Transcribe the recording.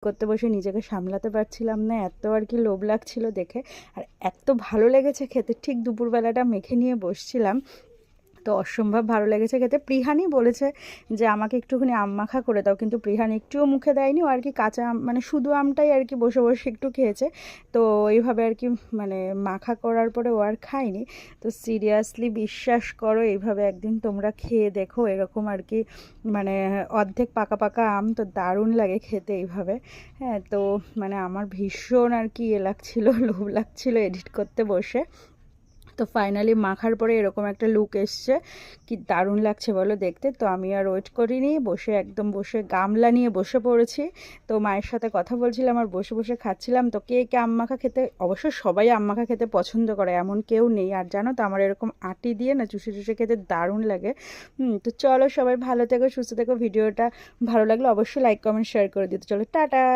করতে বসে নিজেকে সামলাতে পারছিলাম না, এত আর কি লোভ লাগছিল দেখে। আর এত ভালো লেগেছে খেতে, ঠিক দুপুরবেলাটা মেখে নিয়ে বসছিলাম, তো অসম্ভব ভালো লেগেছে খেতে। প্রিহানি বলেছে যে আমাকে একটুখানি আম মাখা করে দাও, কিন্তু প্রিহানি একটুও মুখে দেয়নি। ও আর কি কাঁচা আম, মানে শুধু আমটাই আর কি বসে বসে একটু খেয়েছে। তো এইভাবে আর কি মানে মাখা করার পরে ও আর খায়নি। তো সিরিয়াসলি বিশ্বাস করো, এইভাবে একদিন তোমরা খেয়ে দেখো, এরকম আর কি মানে অর্ধেক পাকা পাকা আম, তো দারুণ লাগে খেতে এইভাবে। হ্যাঁ, তো মানে আমার ভীষণ আর কি লাগছিলো, লোভ লাগছিলো এডিট করতে বসে। তো ফাইনালি মাখার পরে এরকম একটা লুক এসছে, কি দারুণ লাগছে বলো দেখতে। তো আমি আর ওয়েট করিনি, বসে একদম বসে গামলা নিয়ে বসে পড়েছি। তো মায়ের সাথে কথা বলছিলাম আর বসে বসে খাচ্ছিলাম। তো কে কে আম মাখা খেতে, অবশ্য সবাই আম মাখা খেতে পছন্দ করে, এমন কেউ নেই। আর জানো তো আমার এরকম আটি দিয়ে না চুষে চুষে খেতে দারুণ লাগে। তো চলো সবাই ভালো থেকো, সুস্থ থেকো। ভিডিওটা ভালো লাগলে অবশ্যই লাইক কমেন্ট শেয়ার করে দিতে। চলো টাটা।